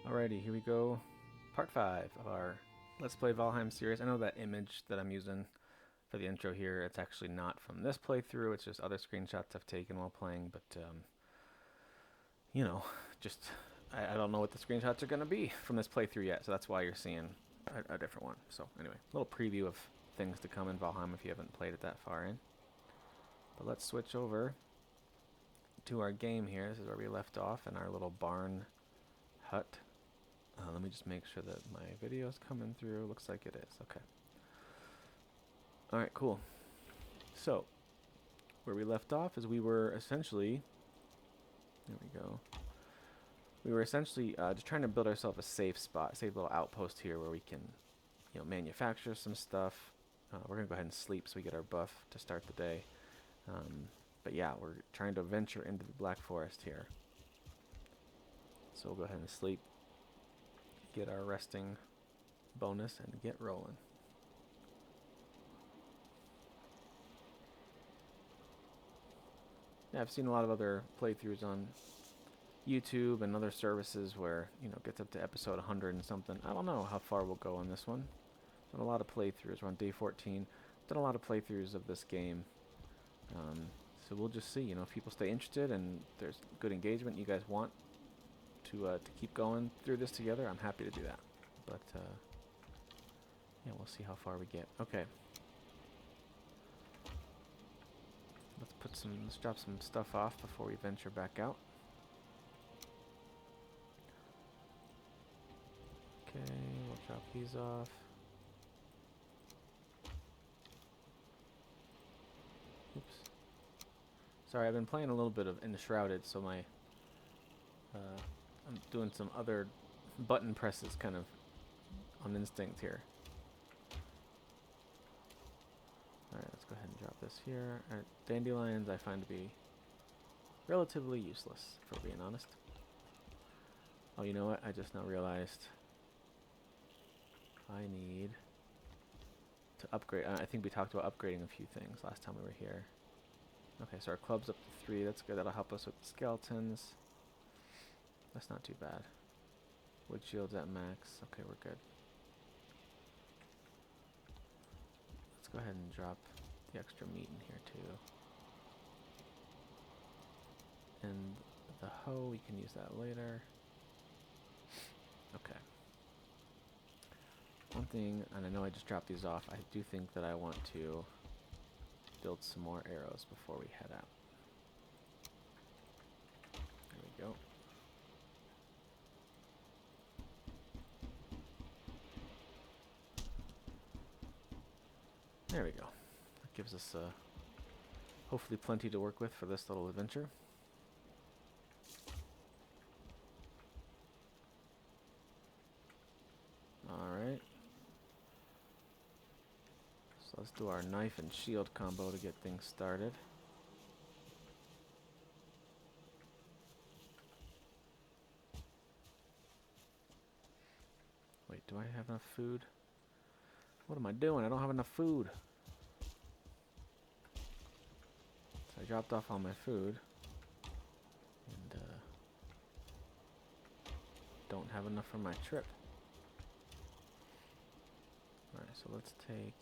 Alrighty, here we go. Part 5 of our Let's Play Valheim series. I know that image that I'm using for the intro here, it's actually not from this playthrough, it's just other screenshots I've taken while playing, but, you know, just, I don't know what the screenshots are going to be from this playthrough yet, so that's why you're seeing a different one. So, anyway, a little preview of things to come in Valheim if you haven't played it that far in. But let's switch over to our game here. This is where we left off in our little barn hut. Let me just make sure that my video is coming through. Looks like it is. Okay. Alright, cool. So, where we left off is we were essentially... There we go. We were essentially just trying to build ourselves a safe spot, safe little outpost here where we can, you know, manufacture some stuff. We're going to go ahead and sleep so we get our buff to start the day. But yeah, we're trying to venture into the Black Forest here. So we'll go ahead and sleep, get our resting bonus, and get rolling. Yeah, I've seen a lot of other playthroughs on YouTube and other services where, you know, it gets up to episode 100 and something. I don't know how far we'll go on this one. Done a lot of playthroughs. We're on day 14. Done a lot of playthroughs of this game. So we'll just see, you know, if people stay interested and there's good engagement, you guys want to keep going through this together, I'm happy to do that. But, yeah, we'll see how far we get. Okay. Let's drop some stuff off before we venture back out. Okay, we'll drop these off. Oops. Sorry, I've been playing a little bit of Enshrouded, so my I'm doing some other button presses kind of on instinct here. Alright, let's go ahead and drop this here. Alright, dandelions I find to be relatively useless, for being honest. Oh, you know what? I just now realized I need to upgrade. I think we talked about upgrading a few things last time we were here. Okay, so our club's up to 3. That's good. That'll help us with the skeletons. That's not too bad. Wood shield's at max. Okay, we're good. Let's go ahead and drop the extra meat in here too. And the hoe, we can use that later. Okay. One thing, and I know I just dropped these off, I do think that I want to build some more arrows before we head out. There we go. There we go. That gives us hopefully plenty to work with for this little adventure. Alright. So let's do our knife and shield combo to get things started. Wait, do I have enough food? What am I doing? I don't have enough food. So I dropped off all my food. And don't have enough for my trip. Alright, so let's take...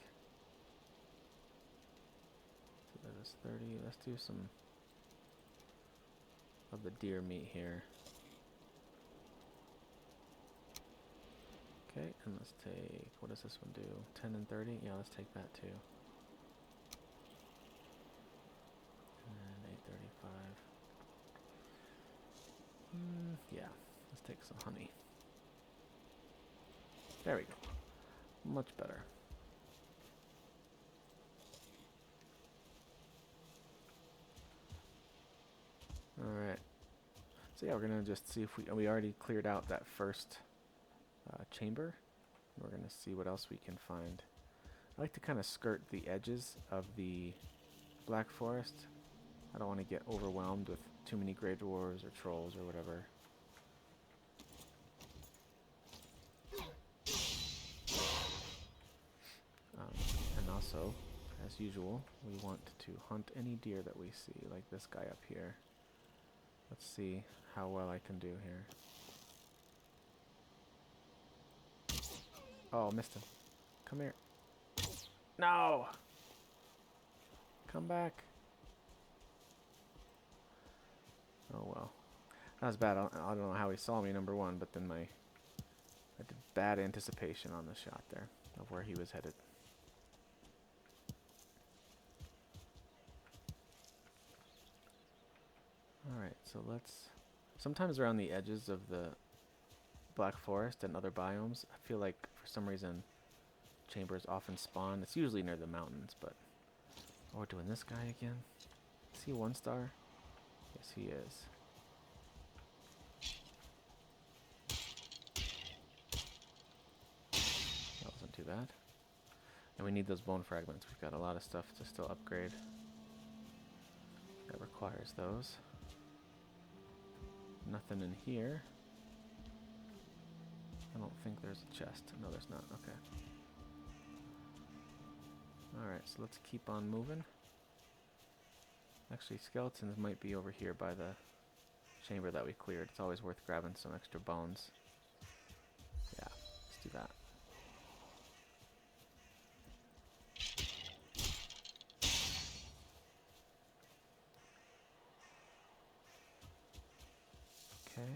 So that is 30. Let's do some of the deer meat here. Okay, and let's take, what does this one do? 10 and 30? Yeah, let's take that too. And 835. Yeah, let's take some honey. There we go. Much better. Alright. So yeah, we're going to just see if we already cleared out that first chamber. We're going to see what else we can find. I like to kind of skirt the edges of the Black Forest. I don't want to get overwhelmed with too many greydwarves or trolls or whatever. And also, as usual, we want to hunt any deer that we see, like this guy up here. Let's see how well I can do here. Oh, missed him. Come here. No! Come back. Oh, well. That was bad. I don't know how he saw me, number one, but then I did bad anticipation on the shot there of where he was headed. Alright, so let's... Sometimes around the edges of the Black Forest and other biomes, I feel like for some reason chambers often spawn. It's usually near the mountains, but... Oh, we're doing this guy again? Is he 1 star? Yes, he is. That wasn't too bad. And we need those bone fragments. We've got a lot of stuff to still upgrade. That requires those. Nothing in here. I don't think there's a chest. No, there's not. Okay. Alright, so let's keep on moving. Actually, skeletons might be over here by the chamber that we cleared. It's always worth grabbing some extra bones. Yeah, let's do that. Okay.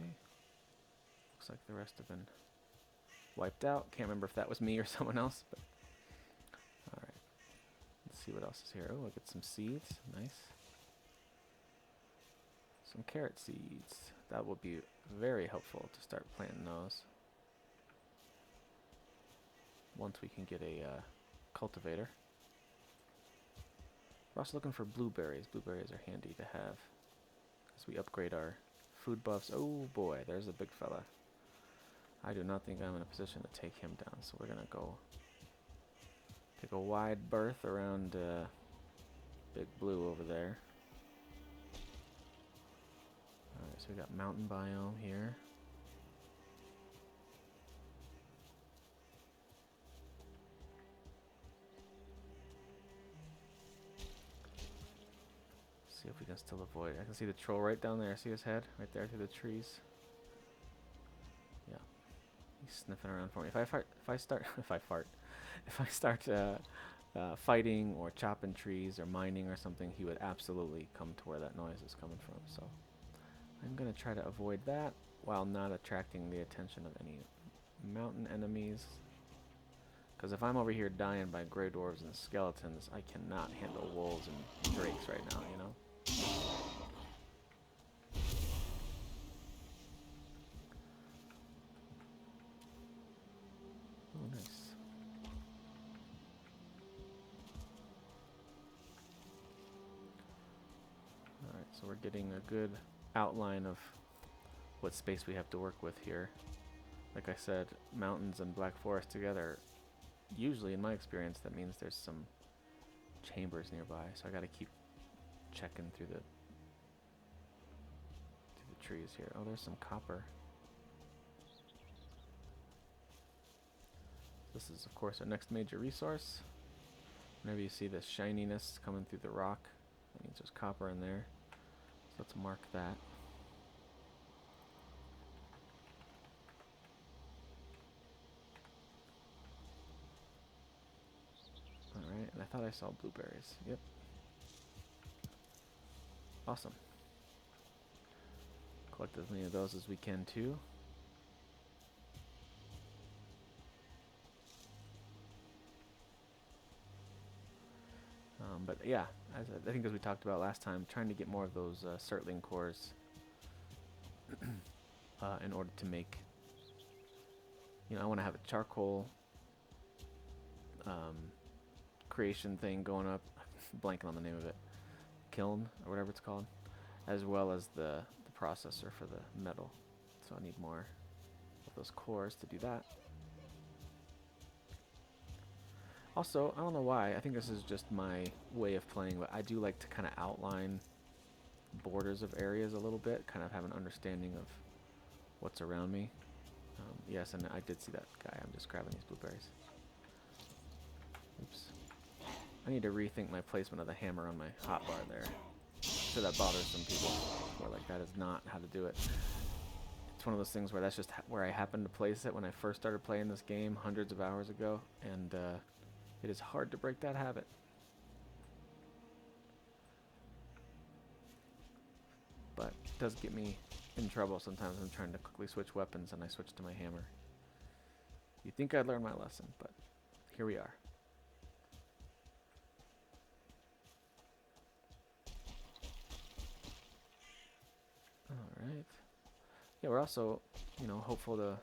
Looks like the rest have been wiped out. Can't remember if that was me or someone else, but alright. Let's see what else is here. Oh, look at some seeds. Nice. Some carrot seeds. That will be very helpful to start planting those. Once we can get a cultivator. We're also looking for blueberries. Blueberries are handy to have as we upgrade our food buffs. Oh boy, there's a big fella. I do not think I'm in a position to take him down, so we're gonna go take a wide berth around Big Blue over there. Alright, so we got mountain biome here. See if we can still avoid it. I can see the troll right down there. See his head right there through the trees. Yeah, he's sniffing around for me. If I start fighting or chopping trees or mining or something, he would absolutely come to where that noise is coming from. So I'm gonna try to avoid that while not attracting the attention of any mountain enemies. Because if I'm over here dying by greydwarves and skeletons, I cannot handle wolves and drakes right now, you know? Oh, nice. Alright, so we're getting a good outline of what space we have to work with here. Like I said, mountains and Black Forest together, usually in my experience, that means there's some chambers nearby, so I gotta keep checking through the trees here. Oh, there's some copper. This is, of course, our next major resource. Whenever you see this shininess coming through the rock, that means there's copper in there. So let's mark that. Alright, and I thought I saw blueberries. Yep. Awesome. Collect as many of those as we can too. But yeah, I think as we talked about last time, trying to get more of those Surtling cores in order to make, I want to have a charcoal creation thing going up, blanking on the name of it, kiln or whatever it's called, as well as the processor for the metal. So I need more of those cores to do that. Also, I don't know why, I think this is just my way of playing, but I do like to kind of outline borders of areas a little bit, kind of have an understanding of what's around me. Yes, and I did see that guy. I'm just grabbing these blueberries. Oops. I need to rethink my placement of the hammer on my hotbar there. I'm sure that bothers some people. Who are like, that is not how to do it. It's one of those things where that's just where I happened to place it when I first started playing this game hundreds of hours ago, and it is hard to break that habit. But it does get me in trouble sometimes. I'm trying to quickly switch weapons and I switch to my hammer. You'd think I'd learn my lesson, but here we are. Alright. Yeah, we're also, you know, hopeful to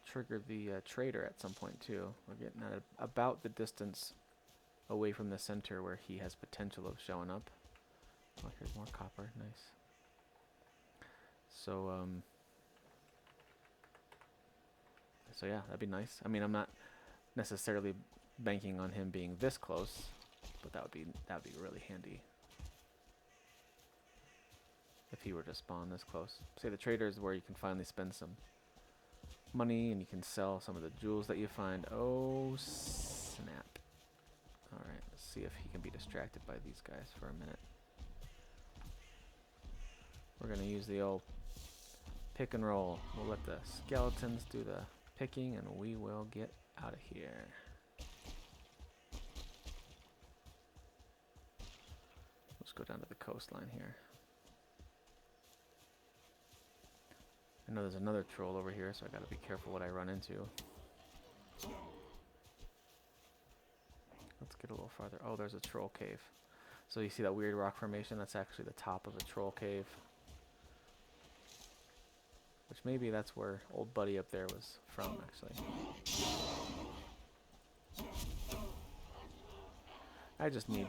trigger the trader at some point too. We're getting at about the distance away from the center where he has potential of showing up. Oh, here's more copper. Nice. So, so yeah, that'd be nice. I mean, I'm not necessarily banking on him being this close, but that would be really handy if he were to spawn this close. Say the trader is where you can finally spend some money and you can sell some of the jewels that you find. Oh snap. Alright, let's see if he can be distracted by these guys for a minute. We're gonna use the old pick and roll. We'll let the skeletons do the picking and we will get out of here. Let's go down to the coastline here. I know there's another troll over here, so I gotta be careful what I run into. Let's get a little farther. Oh, there's a troll cave. So you see that weird rock formation? That's actually the top of a troll cave. Which maybe that's where old buddy up there was from, actually. I just need,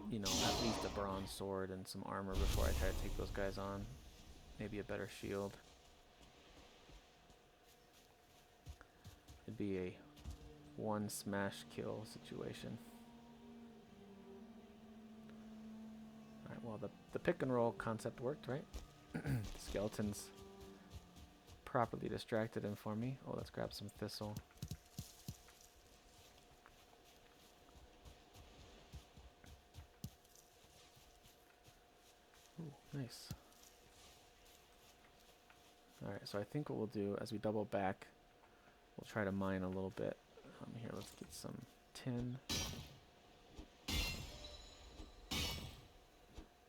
you know, at least a bronze sword and some armor before I try to take those guys on. Maybe a better shield. It'd be a one smash kill situation. Alright, well the pick and roll concept worked, right? Skeletons properly distracted him for me. Oh, let's grab some thistle. Ooh, nice. Alright, so I think what we'll do as we double back, we'll try to mine a little bit. Here, let's get some tin.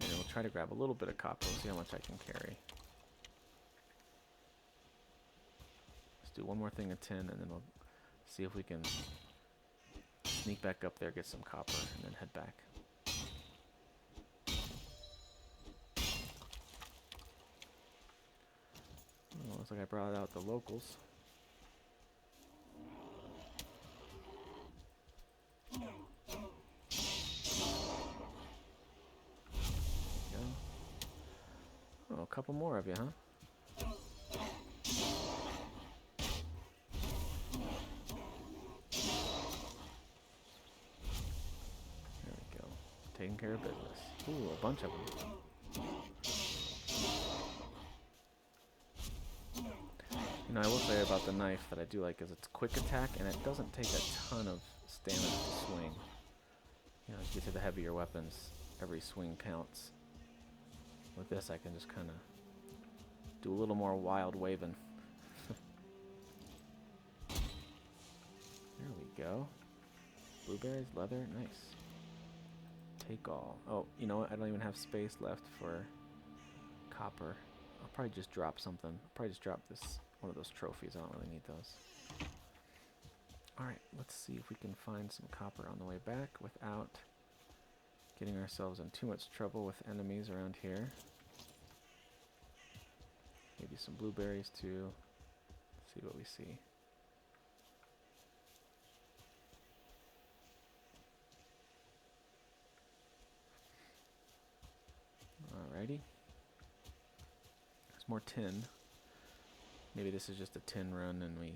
And we'll try to grab a little bit of copper. We'll see how much I can carry. Let's do one more thing of tin, and then we'll see if we can sneak back up there, get some copper, and then head back. Oh, looks like I brought out the locals. Oh, a couple more of you, huh? There we go. Taking care of business. Ooh, a bunch of them. You know, I will say about the knife that I do like is it's quick attack and it doesn't take a ton of stamina to swing. You know, as you get to the heavier weapons, every swing counts. With this, I can just kind of do a little more wild waving. There we go. Blueberries, leather, nice. Take all. Oh, you know what? I don't even have space left for copper. I'll probably just drop something. I'll probably just drop this, one of those trophies. I don't really need those. Alright, let's see if we can find some copper on the way back without getting ourselves in too much trouble with enemies around here. Maybe some blueberries too. Let's see what we see. Alrighty. There's more tin. Maybe this is just a tin run and we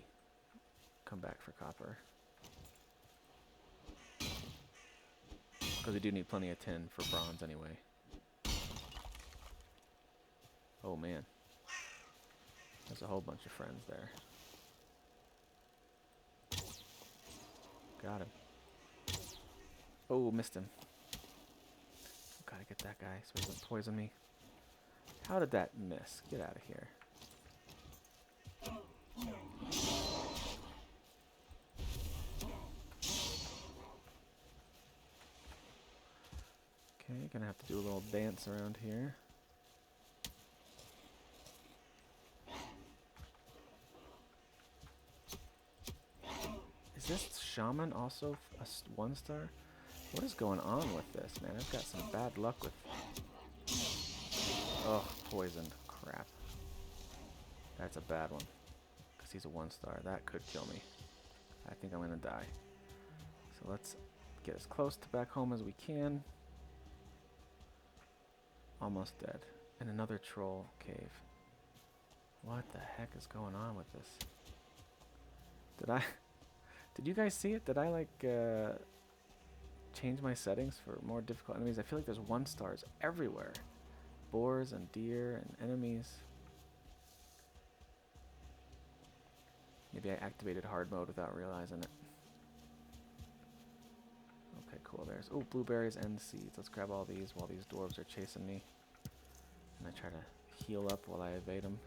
come back for copper. Because we do need plenty of tin for bronze anyway. Oh man. There's a whole bunch of friends there. Got him. Oh, missed him. Gotta get that guy so he doesn't poison me. How did that miss? Get out of here. Okay, gonna have to do a little dance around here. Is this shaman also a 1-star? What is going on with this, man? I've got some bad luck with... Oh, poisoned. Crap. That's a bad one. Because he's a 1-star. That could kill me. I think I'm gonna die. So let's get as close to back home as we can. Almost dead. And another troll cave. What the heck is going on with this? Did you guys see it? Did I like change my settings for more difficult enemies? I feel like there's 1-stars everywhere. Boars and deer and enemies. Maybe I activated hard mode without realizing it. Okay, cool. There's blueberries and seeds. Let's grab all these while these dwarves are chasing me. And I try to heal up while I evade them.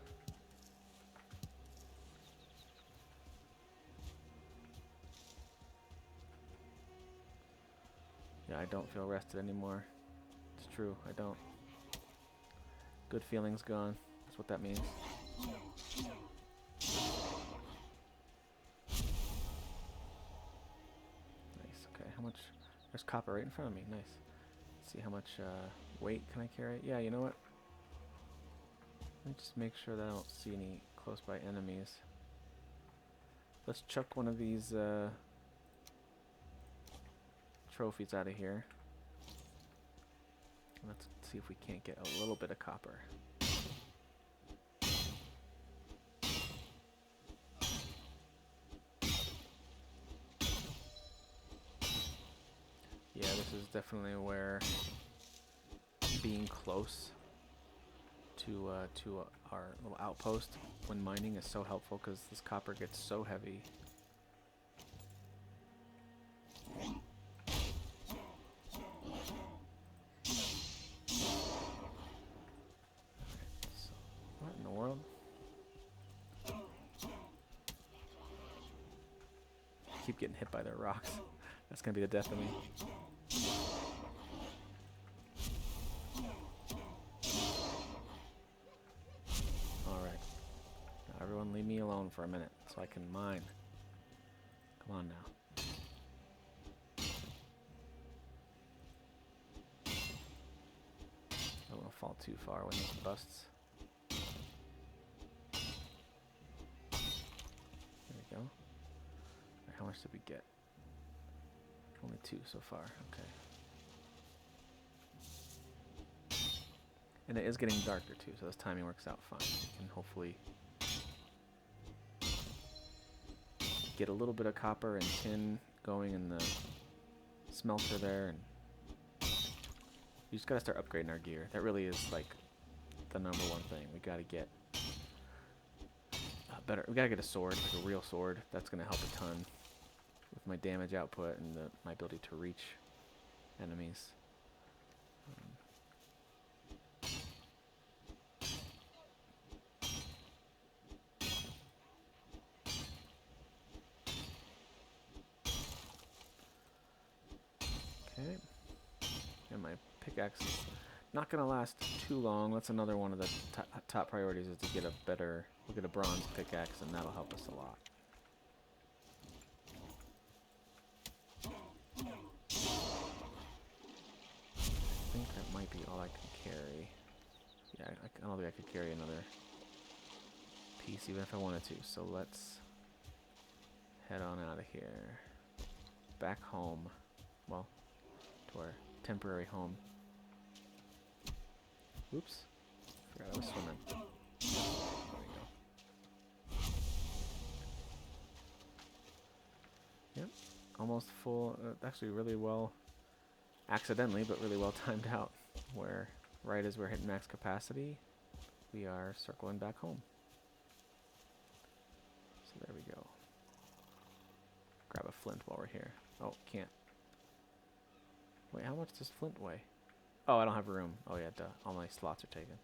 Yeah, I don't feel rested anymore. It's true, I don't. Good feelings gone. That's what that means. Nice, okay. How much? There's copper right in front of me. Nice. Let's see how much weight can I carry? Yeah, you know what? Let me just make sure that I don't see any close by enemies. Let's chuck one of these trophies out of here. Let's see if we can't get a little bit of copper. Yeah, this is definitely where being close to our little outpost when mining is so helpful, because this copper gets so heavy. What in the world? Keep getting hit by their rocks. That's gonna be the death of me. Alright. Now everyone leave me alone for a minute so I can mine. Come on now. I don't want to fall too far when this busts. There we go. Right, how much did we get? Only 2 so far. Okay. And it is getting darker too, so this timing works out fine. We can hopefully get a little bit of copper and tin going in the smelter there, and we just gotta start upgrading our gear. That really is like the #1 thing. We gotta get better. We gotta get a sword, like a real sword. That's gonna help a ton with my damage output and my ability to reach enemies. Okay, and my pickaxe is not gonna last too long. That's another one of the top priorities, is to get a better, we'll get a bronze pickaxe, and that'll help us a lot. I think that might be all I can carry. Yeah, I don't think I could carry another piece even if I wanted to. So let's head on out of here. Back home. Well, to our temporary home. Oops. Forgot I was swimming. There we go. Yep. Almost full. Actually really well. Accidentally, but really well timed out. Where right as we're hitting max capacity, we are circling back home. So there we go. Grab a flint while we're here. Oh, can't. Wait, how much does flint weigh? Oh, I don't have room. Oh yeah, duh. All my slots are taken.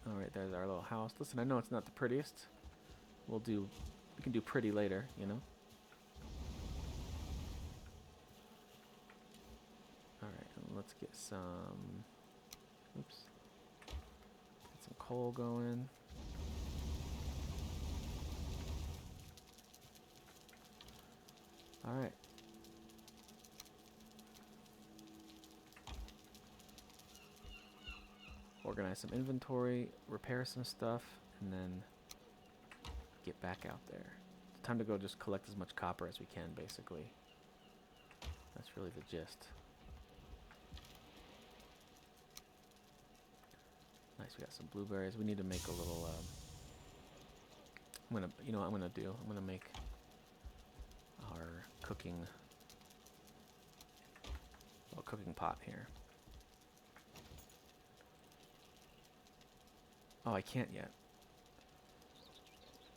Alright, there's our little house. Listen, I know it's not the prettiest. We can do pretty later, you know? Alright, let's get some, oops. Get some coal going. Alright. Organize some inventory, repair some stuff, and then get back out there. It's time to go just collect as much copper as we can, basically. That's really the gist. Nice, we got some blueberries. We need to make a little, you know what I'm gonna do? I'm gonna make our cooking pot here. Oh, I can't yet.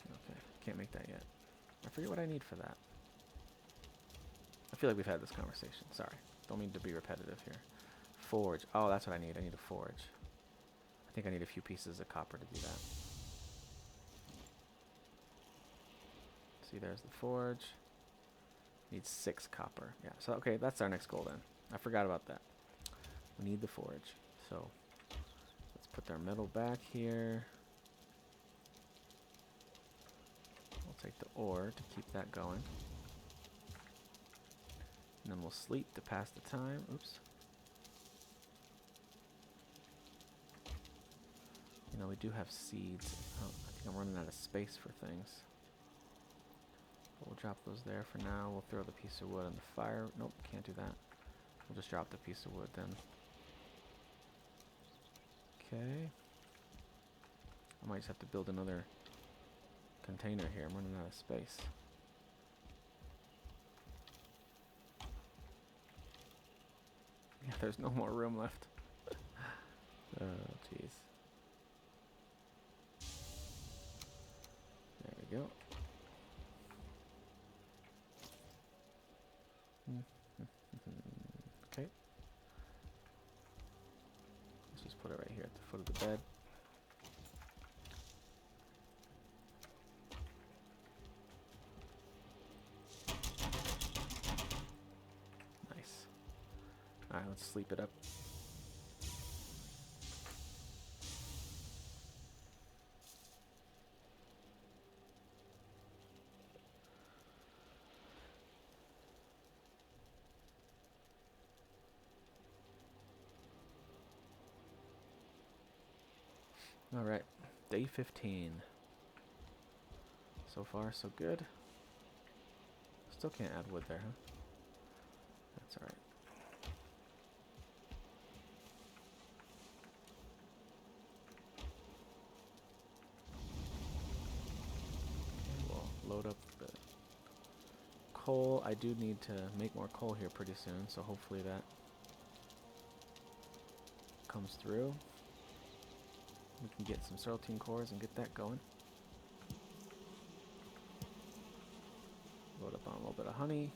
Okay, can't make that yet. I forget what I need for that. I feel like we've had this conversation. Sorry. Don't mean to be repetitive here. Forge. Oh, that's what I need. I need a forge. I think I need a few pieces of copper to do that. See, there's the forge. Needs 6 copper. Yeah, so okay, that's our next goal then. I forgot about that. We need the forge. So let's put our metal back here. We'll take the ore to keep that going. And then we'll sleep to pass the time. Oops. You know, we do have seeds. Oh, I think I'm running out of space for things. We'll drop those there for now. We'll throw the piece of wood on the fire. Nope, can't do that. We'll just drop the piece of wood then. Okay. I might just have to build another container here. I'm running out of space. Yeah, there's no more room left. Oh, jeez. There we go. Okay. Let's just put it right here at the foot of the bed. Nice. Alright, let's sleep it up. Alright, day 15. So far, so good. Still can't add wood there, huh? That's alright. We'll load up the coal. I do need to make more coal here pretty soon, so hopefully that comes through. We can get some serotine cores and get that going. Load up on a little bit of honey.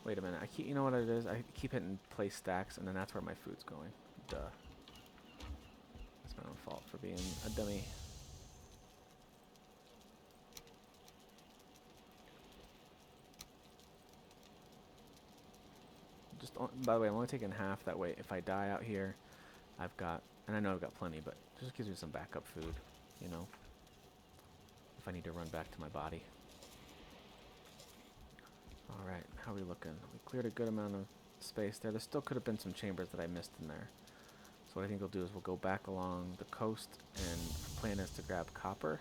Wait a minute, you know what it is? I keep hitting place stacks and then that's where my food's going. Duh. That's my own fault for being a dummy. Just, by the way, I'm only taking half, that way if I die out here, I've got, and I know I've got plenty, but it just gives me some backup food, you know, if I need to run back to my body. Alright, how are we looking? We cleared a good amount of space there. There still could have been some chambers that I missed in there. So what I think we'll do is we'll go back along the coast, and the plan is to grab copper,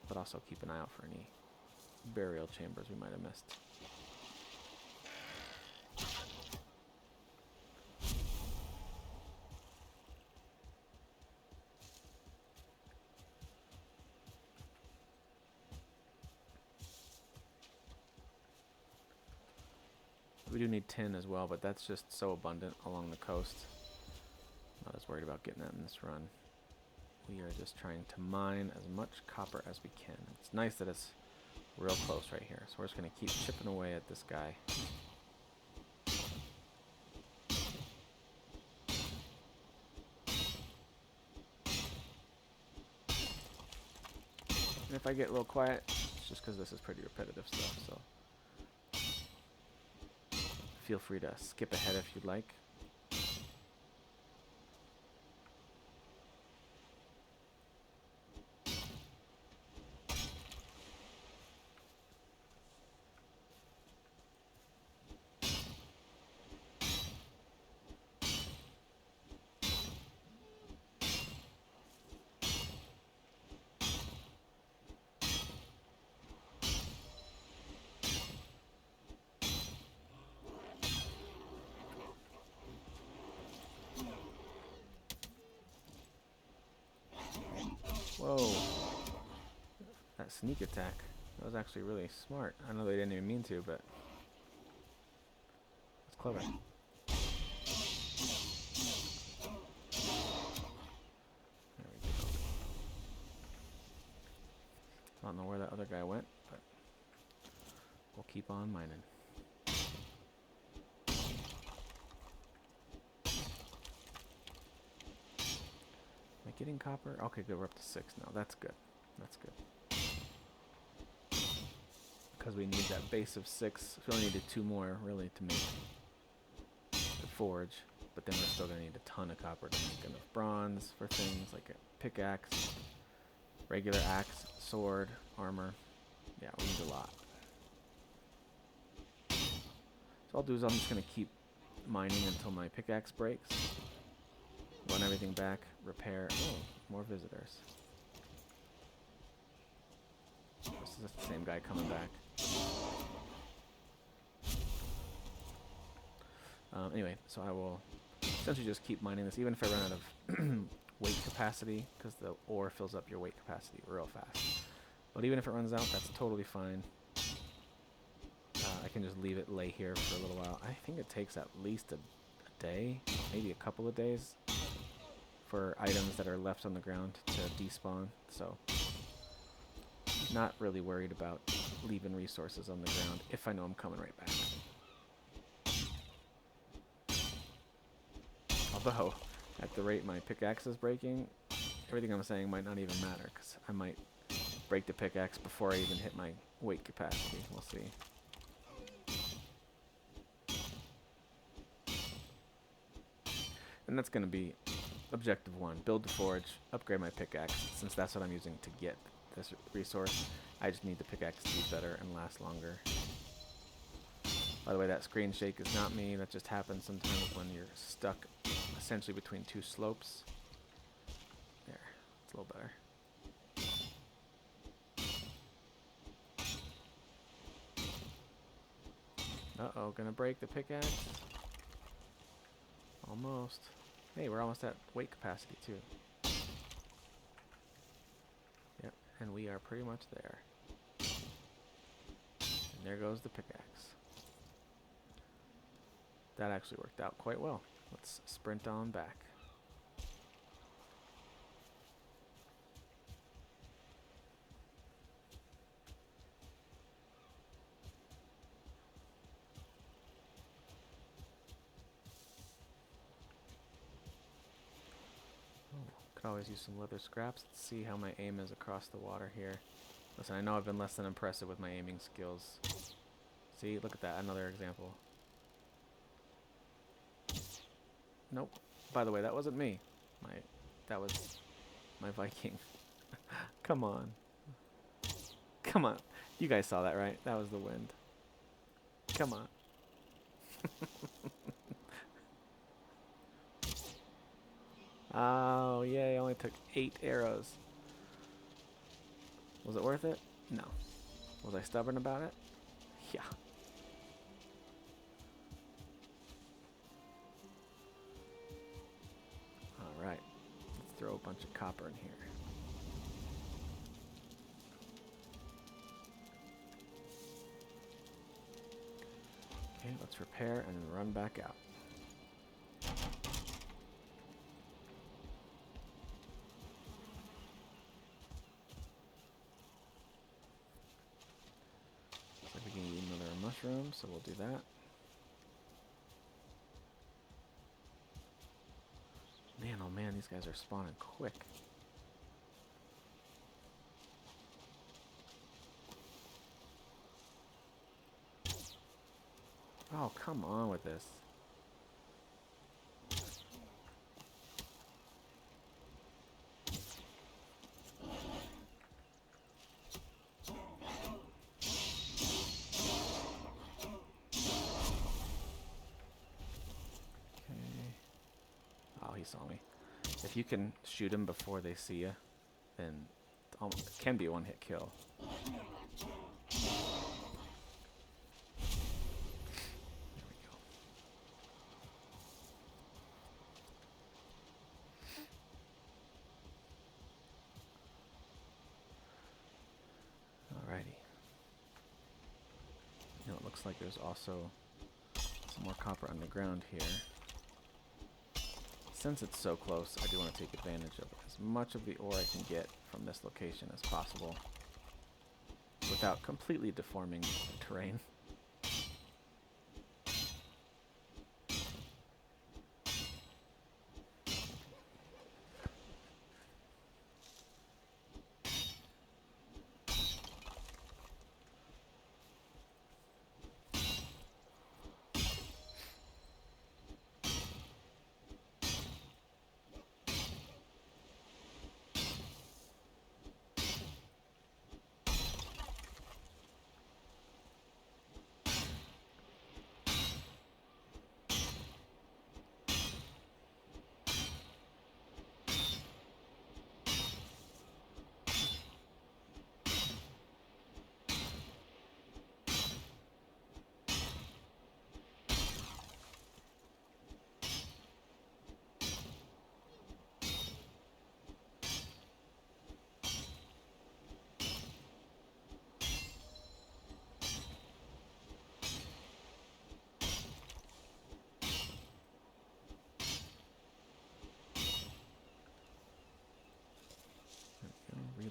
but also keep an eye out for any burial chambers we might have missed. We do need tin as well, but that's just so abundant along the coast. Not as worried about getting that in this run. We are just trying to mine as much copper as we can. It's nice that it's real close right here, so we're just going to keep chipping away at this guy. if I get a little quiet, it's just because this is pretty repetitive stuff, so feel free to skip ahead if you'd like. Whoa. That sneak attack. That was actually really smart. I know they didn't even mean to, but it's clever. There we go. I don't know where that other guy went, but we'll keep on mining. Am I getting copper? Okay, good. We're up to 6 now. That's good. That's good. Because we need that base of 6. We only needed 2 more, really, to make the forge. But then we're still going to need a ton of copper to make enough bronze for things like a pickaxe, regular axe, sword, armor. Yeah, we need a lot. So I'll do is I'm just going to keep mining until my pickaxe breaks. Run everything back, repair. Oh, more visitors. This is the same guy coming back. Anyway, so I will essentially just keep mining this, even if I run out of weight capacity, because the ore fills up your weight capacity real fast. But even if it runs out, that's totally fine. I can just leave it lay here for a little while. I think it takes at least a day, maybe a couple of days, for items that are left on the ground to despawn. So, not really worried about leaving resources on the ground if I know I'm coming right back. Although, at the rate my pickaxe is breaking, everything I'm saying might not even matter, because I might break the pickaxe before I even hit my weight capacity. We'll see. And that's going to be objective 1. Build the forge, upgrade my pickaxe, since that's what I'm using to get this resource. I just need the pickaxe to be better and last longer. By the way, that screen shake is not me. That just happens sometimes when you're stuck essentially between 2 slopes. There, it's a little better. Uh-oh, gonna break the pickaxe? Almost. Hey, we're almost at weight capacity too. Yep, and we are pretty much there. And there goes the pickaxe. That actually worked out quite well. Let's sprint on back. Could always use some leather scraps. Let's see how my aim is across the water here. Listen, I know I've been less than impressive with my aiming skills. See, look at that, another example. Nope. By the way, that wasn't me. That was my Viking. Come on. Come on. You guys saw that, right? That was the wind. Come on. Oh, yay, I only took 8 arrows. Was it worth it? No. Was I stubborn about it? Yeah. Alright. Let's throw a bunch of copper in here. Okay, let's repair and then run back out. Looks like we can eat another mushroom, so we'll do that. Man, oh man, these guys are spawning quick. Oh, come on with this. Okay. Oh, he saw me. If you can shoot him before they see you, then it can be a one-hit kill. Alrighty. You know, it looks like there's also some more copper underground here. Since it's so close, I do want to take advantage of as much of the ore I can get from this location as possible without completely deforming the terrain.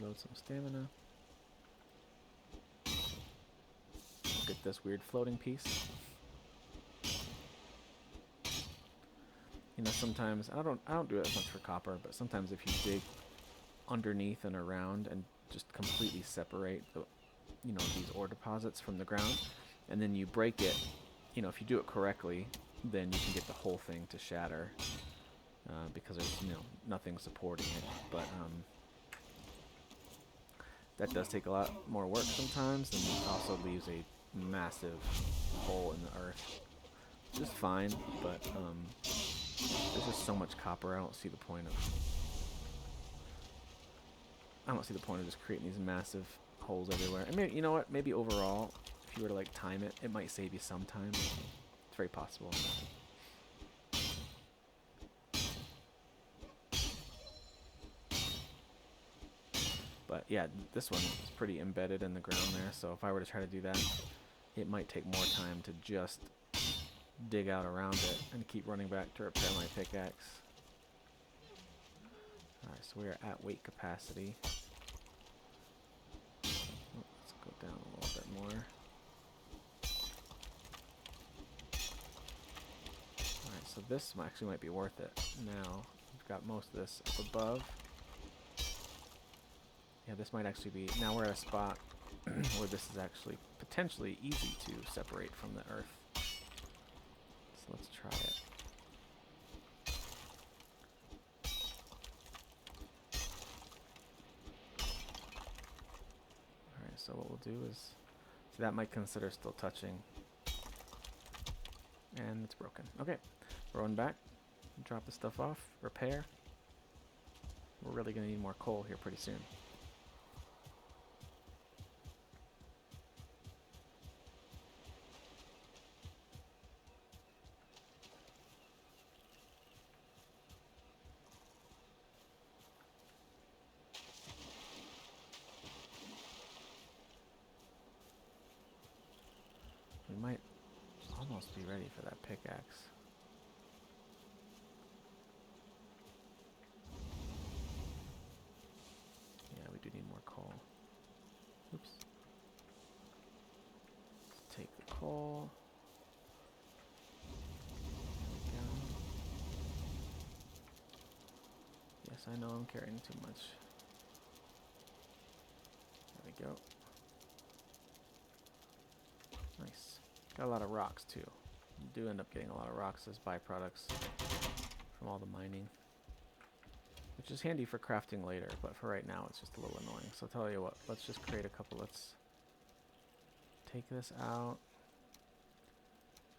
Reload some stamina. Get this weird floating piece. You know, sometimes I don't do it as much for copper, but sometimes if you dig underneath and around and just completely separate the, you know, these ore deposits from the ground, and then you break it, you know, if you do it correctly, then you can get the whole thing to shatter because there's, you know, nothing supporting it. But that does take a lot more work sometimes, and also leaves a massive hole in the earth. Just fine, but there's just so much copper. I don't see the point of just creating these massive holes everywhere. And maybe, you know what? Maybe overall, if you were to like time it, it might save you some time. It's very possible. But yeah, this one is pretty embedded in the ground there, so if I were to try to do that, it might take more time to just dig out around it and keep running back to repair my pickaxe. Alright, so we are at weight capacity. Oh, let's go down a little bit more. Alright, so this actually might be worth it. Now, we've got most of this up above. Yeah, this might actually be... Now we're at a spot where this is actually potentially easy to separate from the earth. So let's try it. Alright, so what we'll do is... So that might consider still touching. And it's broken. Okay, rowing back. Drop the stuff off. Repair. We're really going to need more coal here pretty soon. We might almost be ready for that pickaxe. Yeah, we do need more coal. Oops. Let's take the coal. There we go. Yes, I know I'm carrying too much. There we go. Nice. Got a lot of rocks too. You do end up getting a lot of rocks as byproducts from all the mining, which is handy for crafting later, but for right now it's just a little annoying. So I'll tell you what, let's just create a couple. Let's take this out,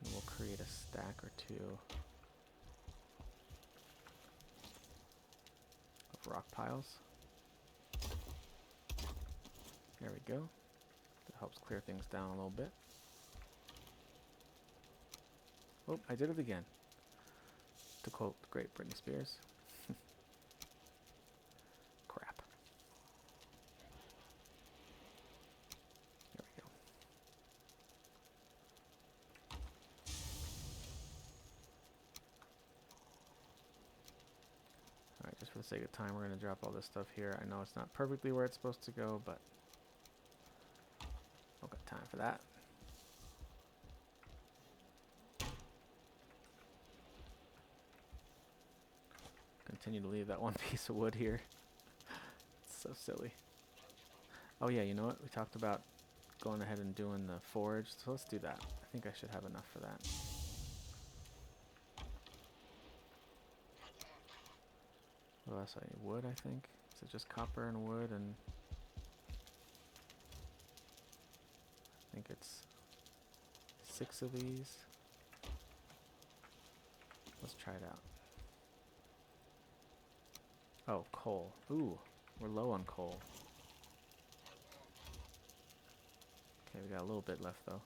and we'll create a stack or two of rock piles. There we go. That helps clear things down a little bit. Oh, I did it again. To quote the great Britney Spears. Crap. There we go. Alright, just for the sake of time, we're going to drop all this stuff here. I know it's not perfectly where it's supposed to go, but I've got time for that. Continue to leave that one piece of wood here. It's so silly. Oh yeah, you know what? We talked about going ahead and doing the forge, so let's do that. I think I should have enough for that. What else? I need wood, I think. Is it just copper and wood? And I think it's 6 of these. Let's try it out. Oh, coal. Ooh, we're low on coal. Okay, we got a little bit left though.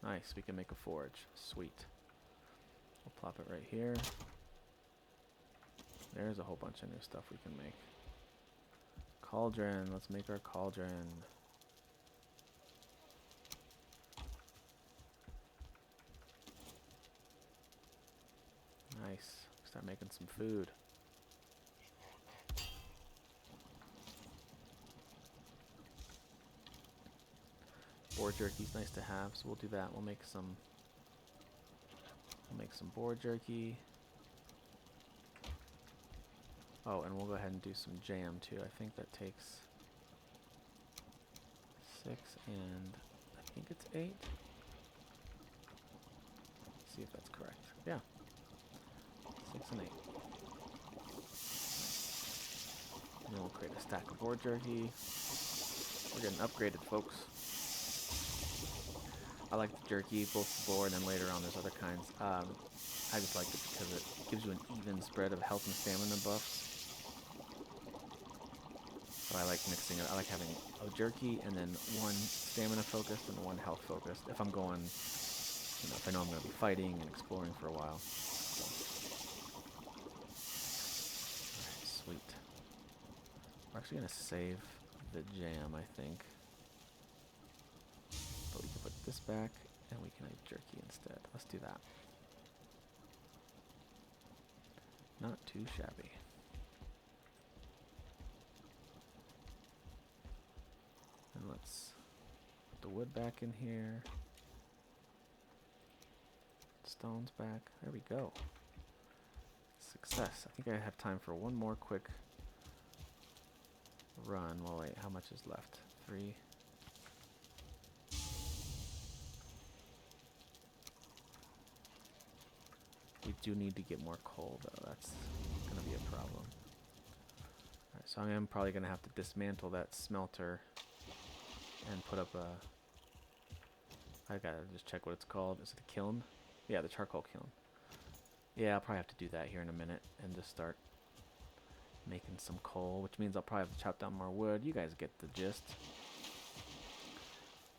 Nice, we can make a forge. Sweet. We'll plop it right here. There's a whole bunch of new stuff we can make. Cauldron, let's make our cauldron. Nice. Start making some food. Boar jerky's nice to have, so we'll do that. We'll make some boar jerky. Oh, and we'll go ahead and do some jam too. I think that takes 6 and I think it's 8. Let's see if that's correct. Yeah. 6 and 8. And then we'll create a stack of boar jerky. We're getting upgraded, folks. I like the jerky, both the boar, and then later on there's other kinds. I just like it because it gives you an even spread of health and stamina buffs. So I like mixing it. I like having a jerky and then one stamina focused and one health focused. If I'm going, you know, if I know I'm going to be fighting and exploring for a while. Alright, sweet. We're actually going to save the jam, I think. But we can put this back and we can have jerky instead. Let's do that. Not too shabby. And let's put the wood back in here. Stones back. There we go. Success. I think I have time for one more quick run. Well, wait, how much is left? 3. We do need to get more coal, though. That's going to be a problem. Alright, so I am probably going to have to dismantle that smelter and put up a... I gotta just check what it's called. Is it a kiln? Yeah, the charcoal kiln. Yeah, I'll probably have to do that here in a minute and just start making some coal, which means I'll probably have to chop down more wood. You guys get the gist.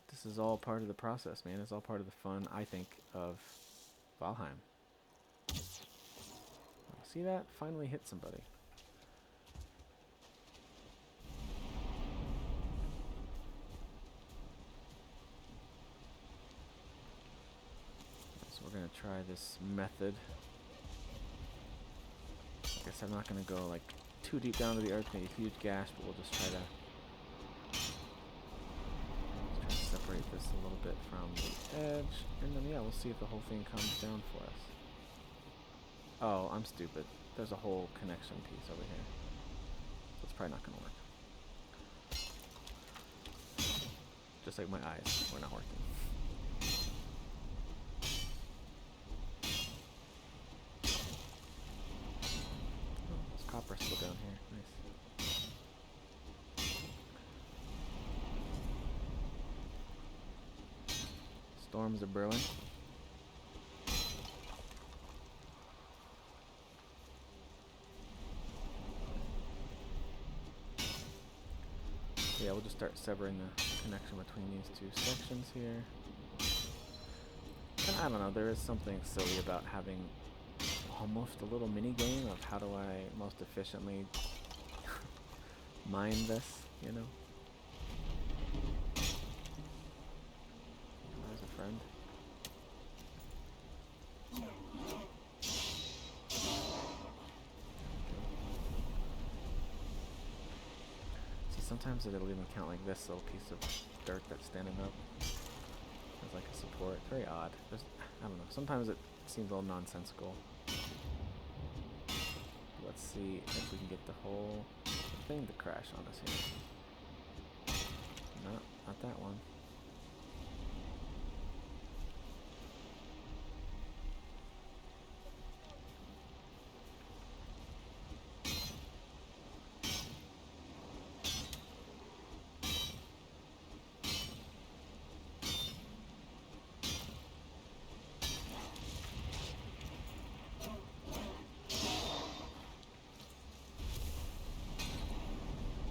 This is all part of the process, man. It's all part of the fun, I think, of Valheim. See that? Finally hit somebody. So we're going to try this method. I guess I'm not going to go like too deep down to the earth, make a huge gash, but we'll just try to separate this a little bit from the edge. And then, yeah, we'll see if the whole thing comes down for us. Oh, I'm stupid. There's a whole connection piece over here. That's probably not going to work. just like my eyes were not working. Oh, there's copper still down here. Nice. Storms are brewing. Yeah, we'll just start severing the connection between these two sections here. And I don't know, there is something silly about having almost a little mini game of how do I most efficiently mine this, you know? There's a friend. Sometimes it'll even count like this little piece of dirt that's standing up as like a support. Very odd. Just, I don't know. Sometimes it seems a little nonsensical. Let's see if we can get the whole thing to crash on us here. No, not that one.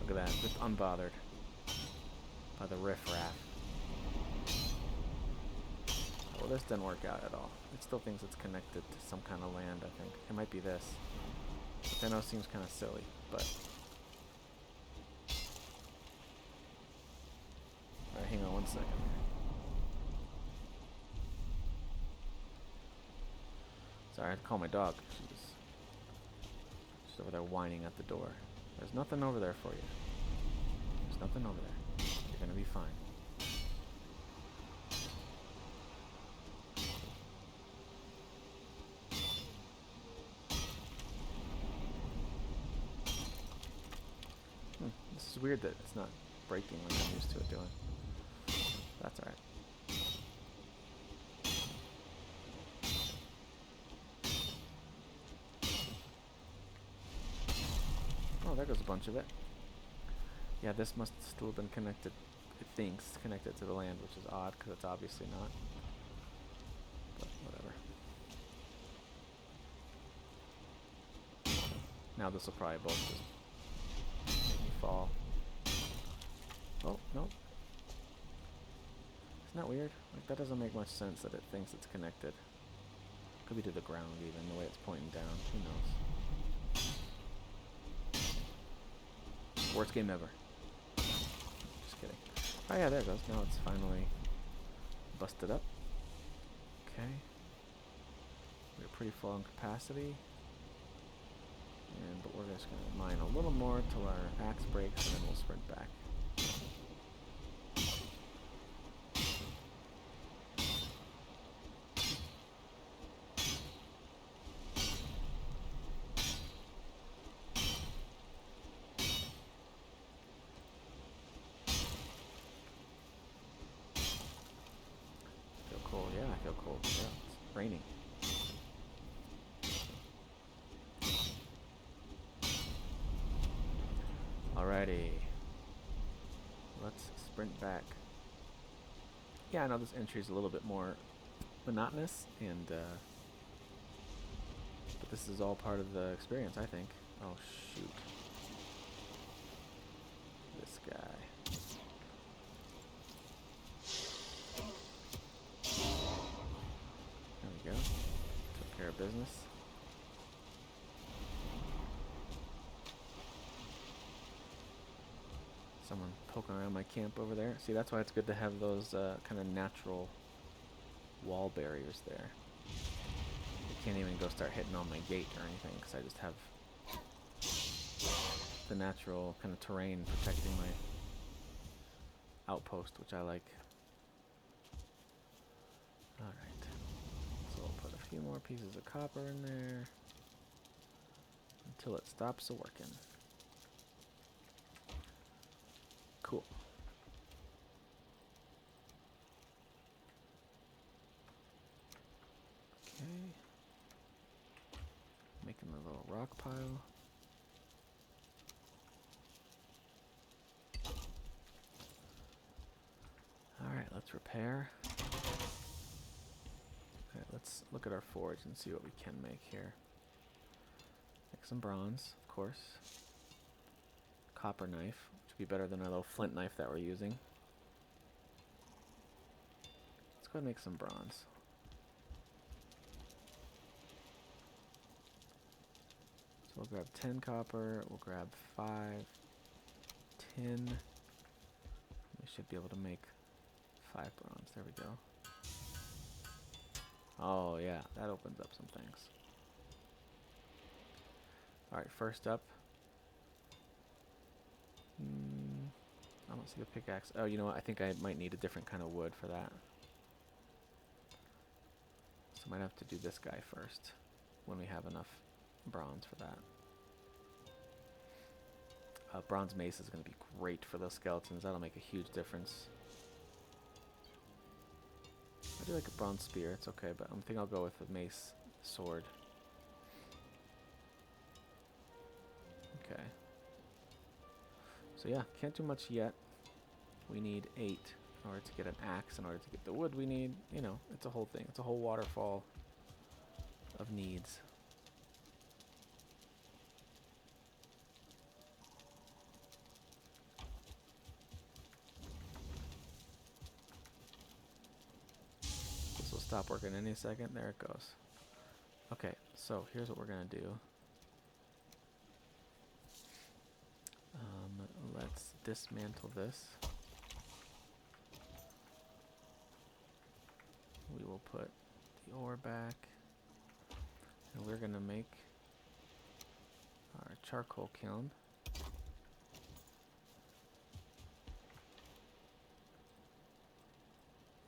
Look at that, just unbothered by the riffraff. Well, this didn't work out at all. It still thinks it's connected to some kind of land, I think. It might be this. Which I know seems kind of silly, but... Alright, hang on one second. Sorry, I had to call my dog. She's over there whining at the door. There's nothing over there for you. There's nothing over there. You're gonna be fine. This is weird that it's not breaking like I'm used to it doing. That's alright. Oh, there goes a bunch of it. Yeah, this must still have been connected. It thinks connected to the land, which is odd because it's obviously not. But whatever. Now this will probably both just make me fall. Oh, no. Isn't that weird? Like, that doesn't make much sense that it thinks it's connected. Could be to the ground even, the way it's pointing down. Who knows? Worst game ever. Just kidding. Oh yeah, there it goes. Now it's finally busted up. Okay. We're pretty full on capacity. But we're just going to mine a little more till our axe breaks, and then we'll sprint back. Feel cold. Yeah, I feel cold. Yeah, it's raining. Alrighty. Let's sprint back. Yeah, I know this entry is a little bit more monotonous, and but this is all part of the experience, I think. Oh shoot. This guy. There we go. Took care of business. Someone poking around my camp over there. See, that's why it's good to have those kind of natural wall barriers there. You can't even go start hitting on my gate or anything because I just have the natural kind of terrain protecting my outpost, which I like. Alright. So we'll put a few more pieces of copper in there until it stops working. Cool. rock pile. Alright, let's repair. Okay, let's look at our forge and see what we can make here. Make some bronze, of course. Copper knife, which would be better than our little flint knife that we're using. Let's go ahead and make some bronze. So we'll grab 10 copper, we'll grab 5 tin. We should be able to make 5 bronze. There we go. Oh yeah, that opens up some things. Alright, first up. I don't see the pickaxe. Oh, you know what? I think I might need a different kind of wood for that. So I might have to do this guy first when we have enough bronze for that. Bronze mace is going to be great for those skeletons. That'll make a huge difference. I do like a bronze spear. It's okay, but I think I'll go with the mace sword. Okay. So yeah, can't do much yet. We need 8 in order to get an axe. In order to get the wood we need, you know, it's a whole thing. It's a whole waterfall of needs. This will stop working any second. There it goes. Okay, so here's what we're gonna do. Let's dismantle this. We will put the ore back, and we're gonna make our charcoal kiln.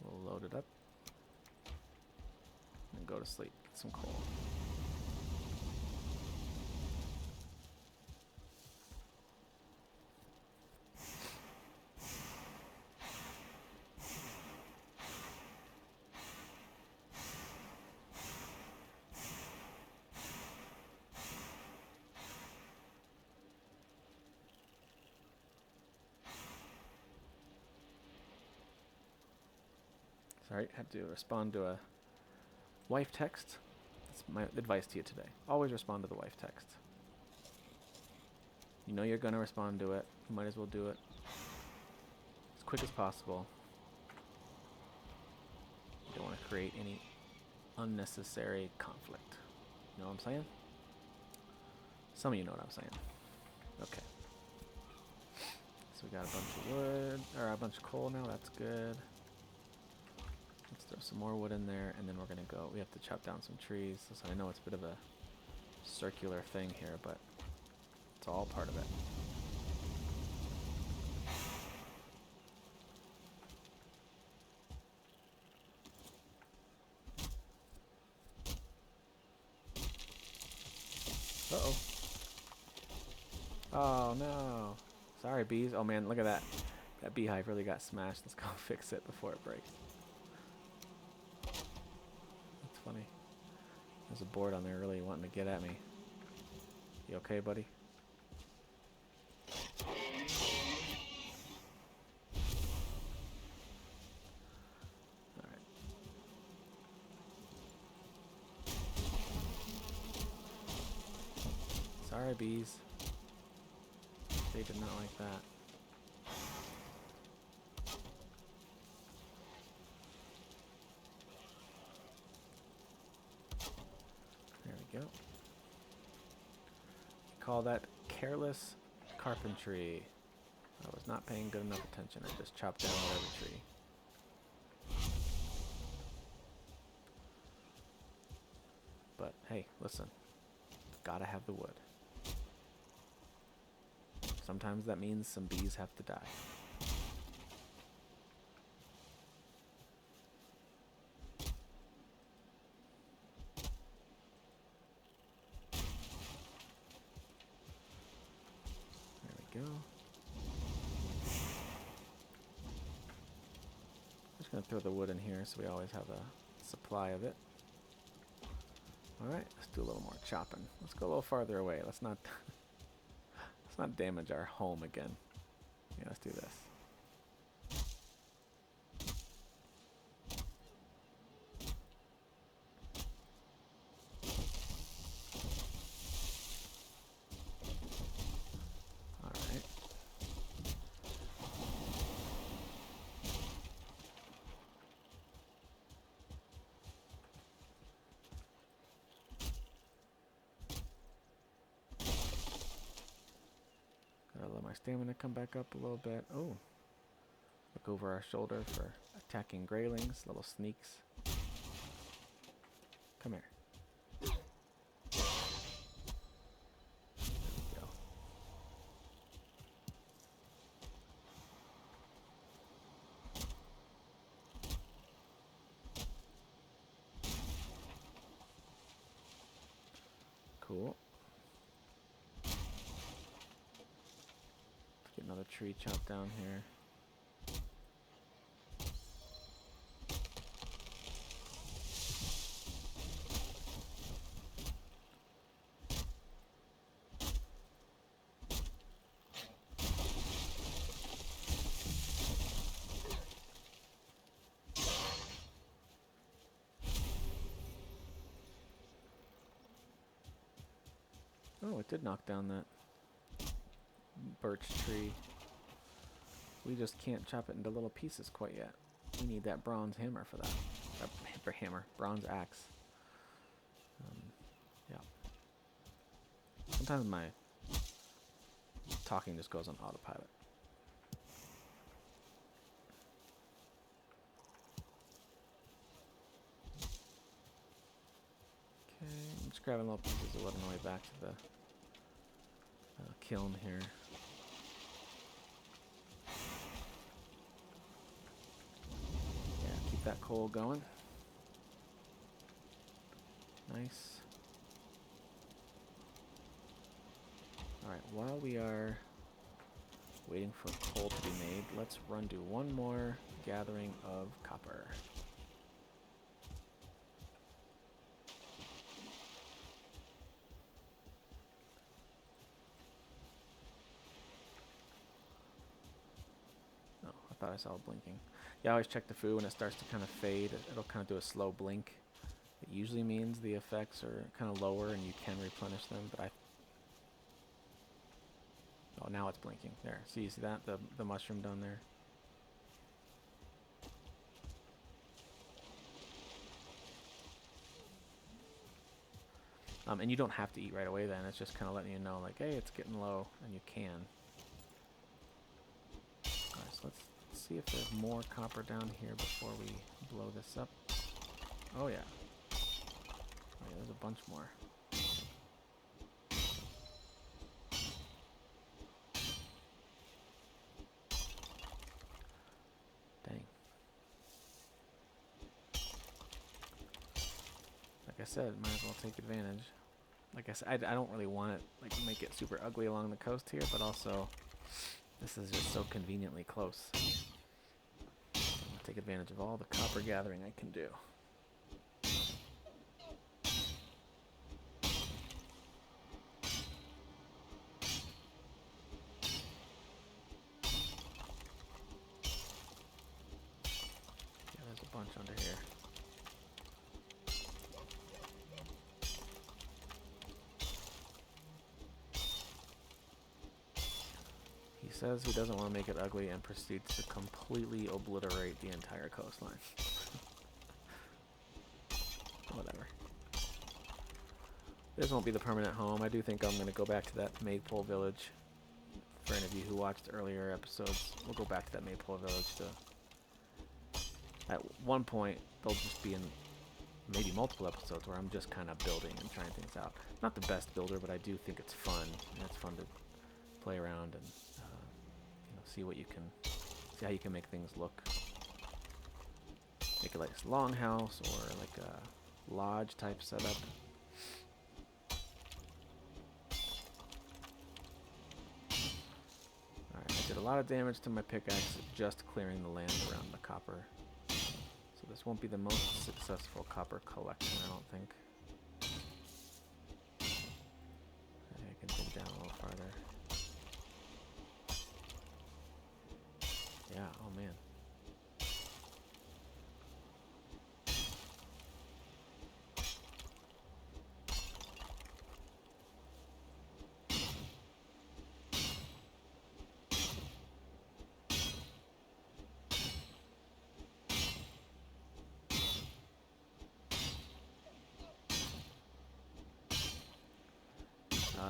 We'll load it up and go to sleep. Get some coal. Sorry, had to respond to a wife text. That's my advice to you today. Always respond to the wife text. You know you're going to respond to it. You might as well do it as quick as possible. You don't want to create any unnecessary conflict. You know what I'm saying? Some of you know what I'm saying. Okay. So we got a bunch of wood, or a bunch of coal now. That's good. Let's throw some more wood in there, and then we're gonna go. We have to chop down some trees. So I know it's a bit of a circular thing here, but it's all part of it. Uh-oh. Oh no. Sorry, bees. Oh man, look at that. That beehive really got smashed. Let's go fix it before it breaks. That's funny. There's a board on there really wanting to get at me. You okay, buddy? Alright. Sorry, bees. They did not like that. There we go. Call that careless carpentry. I was not paying good enough attention. I just chopped down whatever tree. But hey, listen. Gotta have the wood. Sometimes that means some bees have to die. There we go. I'm just gonna throw the wood in here so we always have a supply of it. Alright, let's do a little more chopping. Let's go a little farther away. Let's not let's not damage our home again. Yeah, let's do this. Alright. Gotta let my stamina come back up a little bit. Oh. Look over our shoulder for attacking greylings, little sneaks. Come here. There we go. Cool. Let's get another tree chopped down here. Oh, it did knock down that birch tree. We just can't chop it into little pieces quite yet. We need that bronze hammer for that. Bronze axe. Yeah. Sometimes my talking just goes on autopilot. Okay, I'm just grabbing little pieces of wood on the way back to the kiln here. Yeah, keep that coal going. Nice. Alright, while we are waiting for coal to be made, let's do one more gathering of copper. Oh, I thought I saw it blinking. Yeah, I always check the food when it starts to kind of fade. It'll kind of do a slow blink. It usually means the effects are kind of lower and you can replenish them, but oh, now it's blinking. There. See, you see that? The mushroom down there? And you don't have to eat right away then. It's just kind of letting you know, like, hey, it's getting low, and you can. Alright, so let's see if there's more copper down here before we blow this up. Oh, yeah. Oh, yeah, there's a bunch more. Dang. Like I said, might as well take advantage. Like I said, I don't really want it, like, make it super ugly along the coast here, but also, this is just so conveniently close. I'll take advantage of all the copper gathering I can do. Yeah, there's a bunch under here. He says he doesn't want to make it ugly and proceeds to completely obliterate the entire coastline. Whatever. This won't be the permanent home. I do think I'm going to go back to that Maypole village. For any of you who watched earlier episodes, we'll go back to that Maypole village to... At one point, there'll just be in maybe multiple episodes where I'm just kind of building and trying things out. Not the best builder, but I do think it's fun. And it's fun to play around and see what you can, see how you can make things look. Make it like a longhouse or like a lodge type setup. Alright, I did a lot of damage to my pickaxe just clearing the land around the copper. So this won't be the most successful copper collection, I don't think.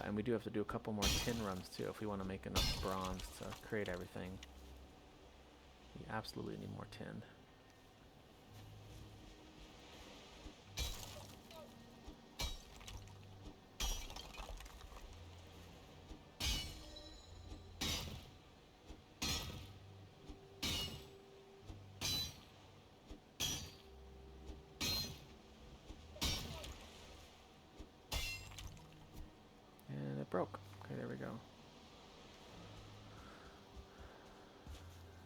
And we do have to do a couple more tin runs too if we want to make enough bronze to create everything. We absolutely need more tin. And it broke. Okay, there we go.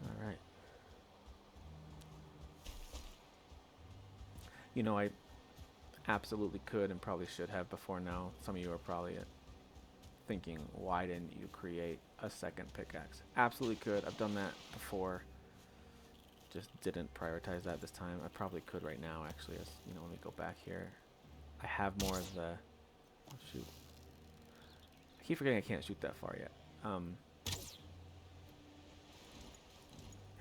All right. You know, I absolutely could and probably should have before now. Some of you are probably thinking, why didn't you create a second pickaxe? Absolutely could. I've done that before. Just didn't prioritize that this time. I probably could right now, actually. As you know, let me go back here. I have more of the... Oh, shoot. I keep forgetting I can't shoot that far yet. And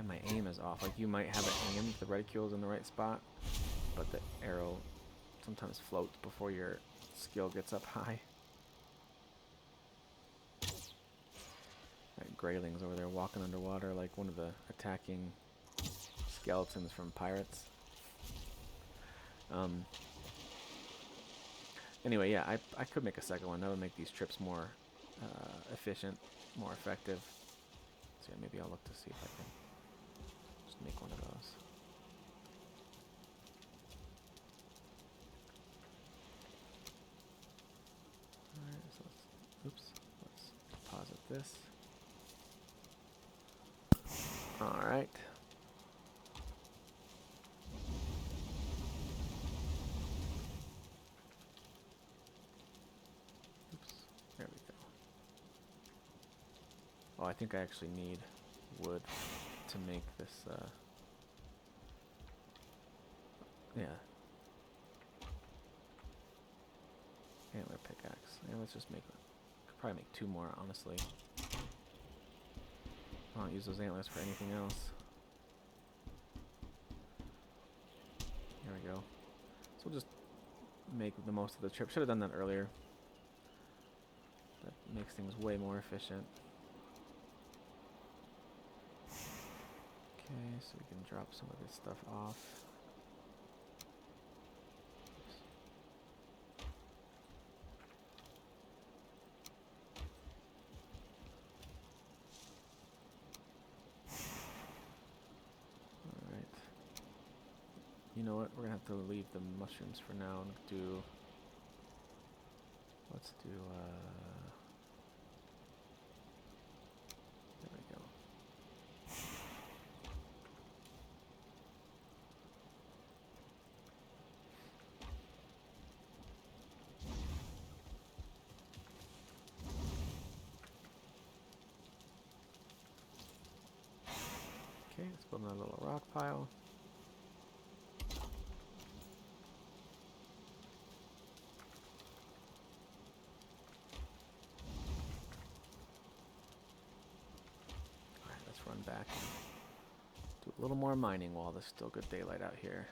my aim is off. Like, you might have an aim if the reticule's in the right spot, but the arrow sometimes floats before your skill gets up high. That grayling's over there walking underwater like one of the attacking skeletons from Pirates. Anyway, yeah, I could make a second one. That would make these trips more efficient, more effective. So yeah, maybe I'll look to see if I can just make one of those. Alright, so let's deposit this. Alright. Oops, there we go. Oh, I think I actually need wood to make this, yeah. Antler pickaxe. Yeah, let's just make, could probably make 2 more, honestly. I don't use those antlers for anything else. There we go. So we'll just make the most of the trip. Should have done that earlier. That makes things way more efficient. Okay, so we can drop some of this stuff off. Alright. You know what? We're gonna have to leave the mushrooms for now and do... Let's do, there we go. Okay, let's build another little rock pile. Alright, let's run back and do a little more mining while there's still good daylight out here.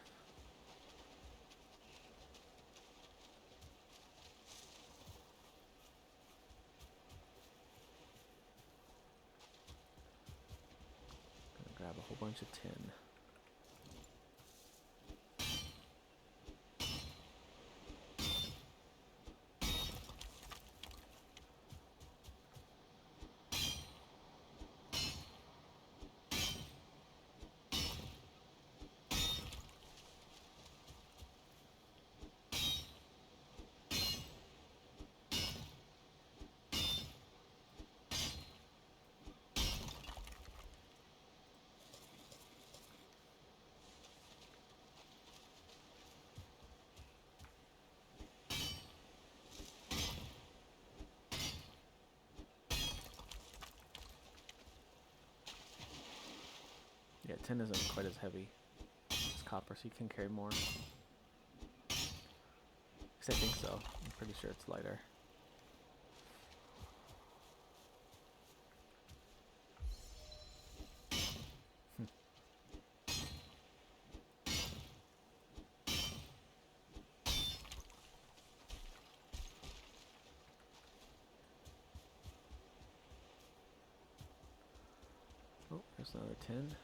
Gonna grab a whole bunch of tin. Yeah, tin isn't quite as heavy as copper, so you can carry more. At least I think so. I'm pretty sure it's lighter. There's another tin.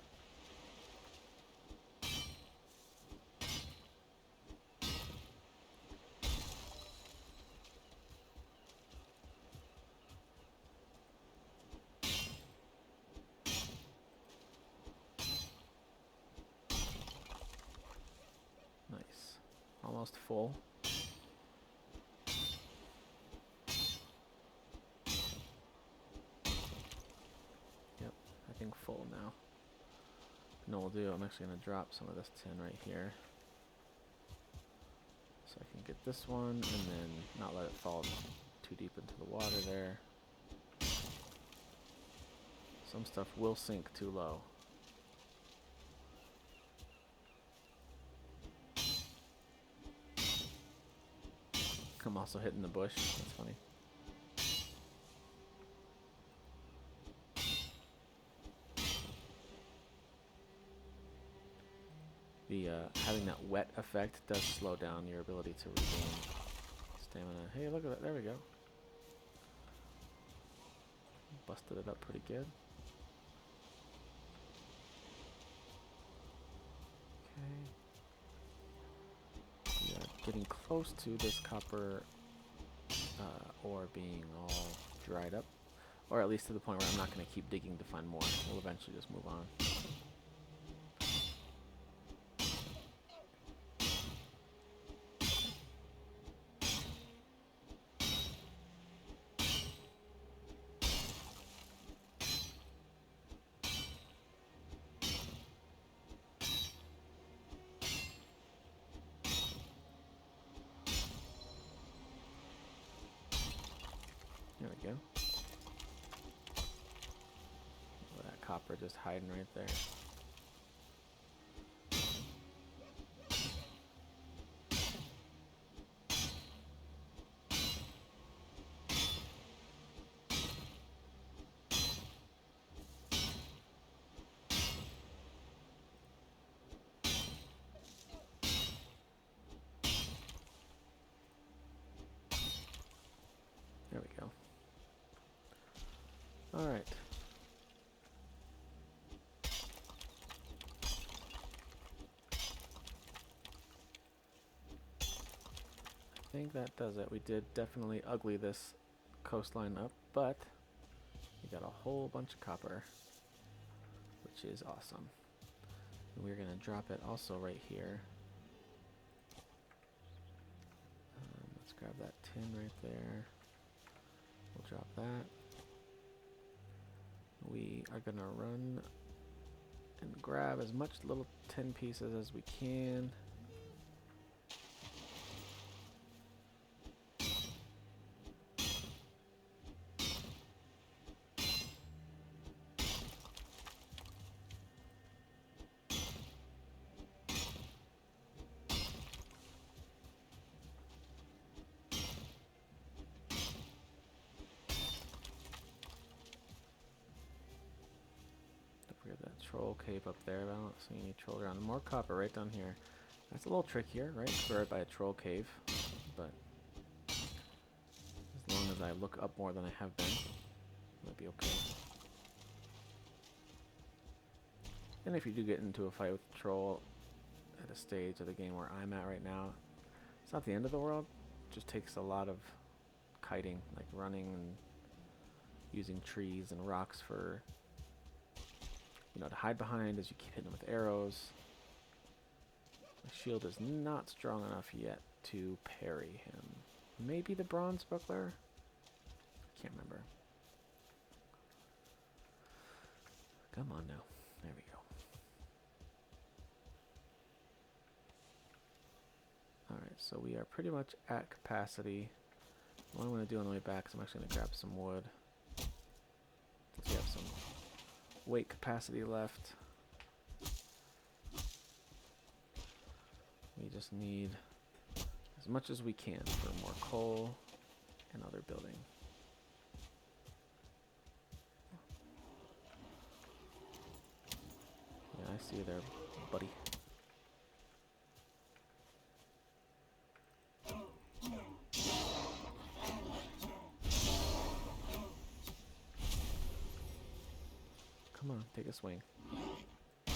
Nice. Almost full. Yep, I think full now. No, we'll do. I'm actually going to drop some of this tin right here. So I can get this one and then not let it fall too deep into the water there. Some stuff will sink too low. I'm also hitting the bush. That's funny. The having that wet effect does slow down your ability to regain stamina. Hey, look at that. There we go. Busted it up pretty good. Okay. We are getting close to this copper ore being all dried up. Or at least to the point where I'm not going to keep digging to find more. We'll eventually just move on. There we go. Oh, that copper just hiding right there. There we go. All right. I think that does it. We did definitely ugly this coastline up, but we got a whole bunch of copper, which is awesome. And we're gonna drop it also right here. Let's grab that tin right there. We'll drop that. We are gonna run and grab as much little tin pieces as we can. Troll cave up there, but I don't see any troll around. More copper right down here. That's a little trickier, right? We're right by a troll cave, but as long as I look up more than I have been, that'll be okay. And if you do get into a fight with a troll at a stage of the game where I'm at right now, it's not the end of the world. It just takes a lot of kiting, like running and using trees and rocks for, you know, to hide behind as you keep hitting them with arrows. My shield is not strong enough yet to parry him. Maybe the bronze buckler? Can't remember. Come on now. There we go. Alright, so we are pretty much at capacity. What I'm going to do on the way back is I'm actually going to grab some wood. Since we have some weight capacity left. We just need as much as we can for more coal and other building. Yeah, I see you there, buddy. Come on, take a swing. There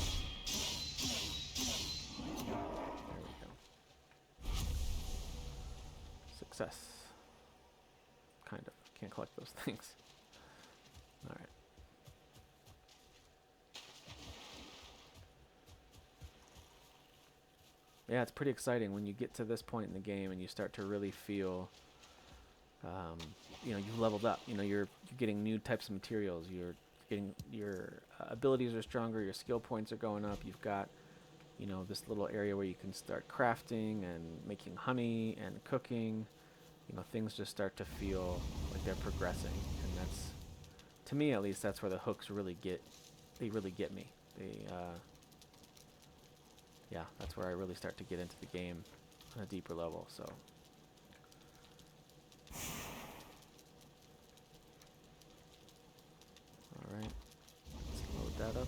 we go. Success. Kind of. Can't collect those things. Alright. Yeah, it's pretty exciting when you get to this point in the game and you start to really feel, you know, you've leveled up. You know, you're getting new types of materials. You're getting your abilities are stronger. Your skill points are going up. You've got, you know, this little area where you can start crafting and making honey and cooking. You know, things just start to feel like they're progressing, and that's, to me at least, that's where the hooks really get. They really get me. Yeah, that's where I really start to get into the game on a deeper level, so. Alright, let's load that up.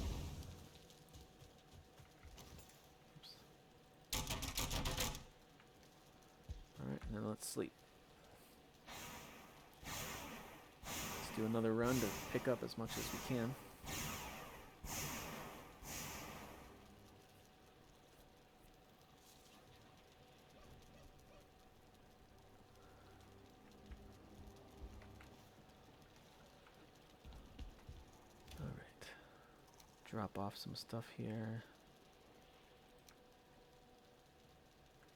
Oops. Alright, and then let's sleep. Let's do another run to pick up as much as we can. Drop off some stuff here.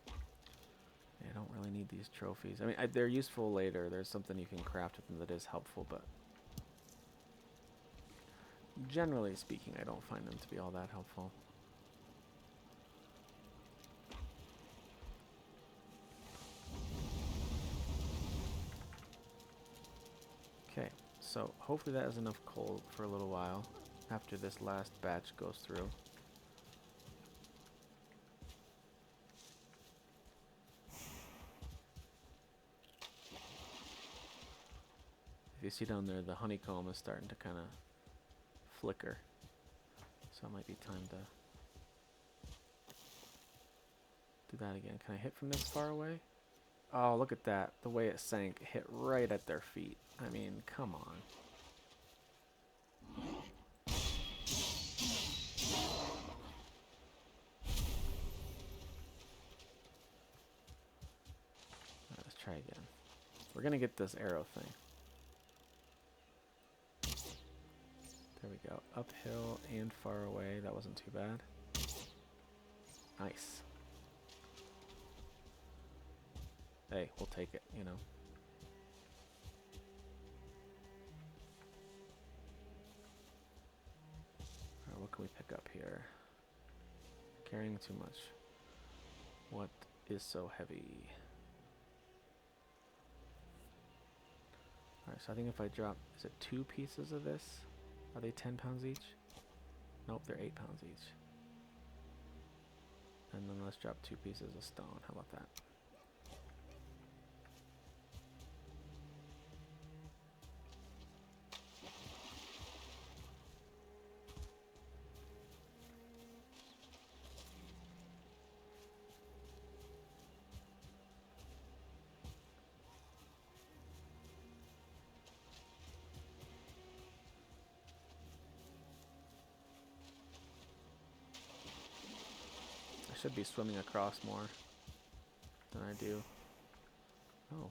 I don't really need these trophies. I mean, they're useful later. There's something you can craft with them that is helpful, but generally speaking, I don't find them to be all that helpful. Okay, so hopefully that is enough coal for a little while after this last batch goes through. If you see down there, the honeycomb is starting to kind of flicker. So it might be time to do that again. Can I hit from this far away? Oh, look at that. The way it sank, hit right at their feet. I mean, come on. Let's try again. We're going to get this arrow thing. There we go. Uphill and far away. That wasn't too bad. Nice. Hey, we'll take it, you know. Alright, what can we pick up here? Carrying too much. What is so heavy? Alright, so I think if I drop, is it 2 pieces of this? Are they 10 pounds each? Nope, they're 8 pounds each. And then let's drop 2 pieces of stone. How about that? I should be swimming across more than I do. Oh.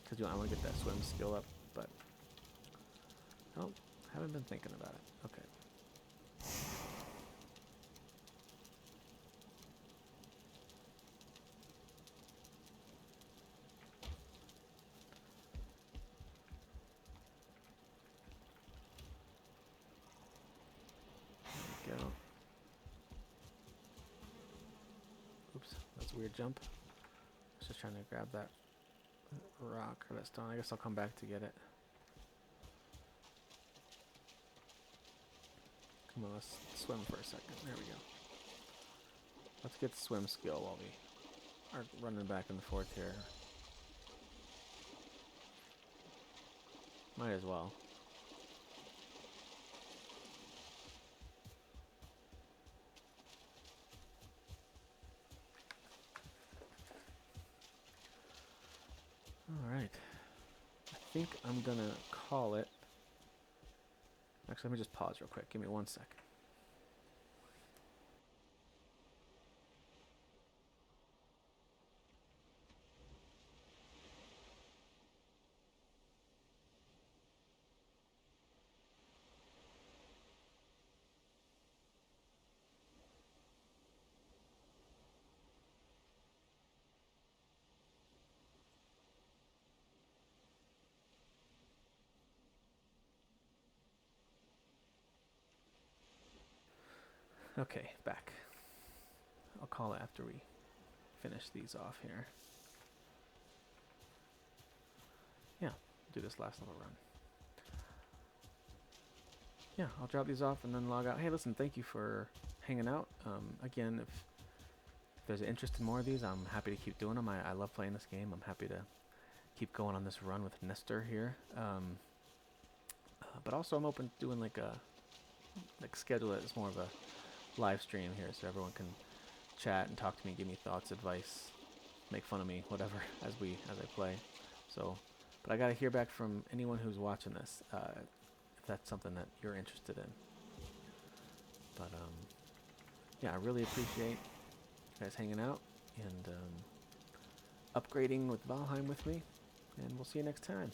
Because I want to get that swim skill up, but oh, haven't been thinking about it. Okay. There we go. Oops, that's a weird jump. I was just trying to grab that rock or that stone. I guess I'll come back to get it. Come on, let's swim for a second. There we go. Let's get swim skill while we are running back and forth here. Might as well. think I'm gonna call it. Actually, let me just pause real quick. Give me 1 sec. Okay, back. I'll call it after we finish these off here. Yeah, do this last little run. Yeah, I'll drop these off and then log out. Hey, listen, thank you for hanging out. Again, if there's an interest in more of these, I'm happy to keep doing them. I love playing this game. I'm happy to keep going on this run with Nestor here. But also I'm open to doing like schedule it as more of a live stream here so everyone can chat and talk to me, give me thoughts, advice, make fun of me, whatever, as I play. So, but I got to hear back from anyone who's watching this, if that's something that you're interested in. But yeah, I really appreciate you guys hanging out and upgrading with Valheim with me, and we'll see you next time.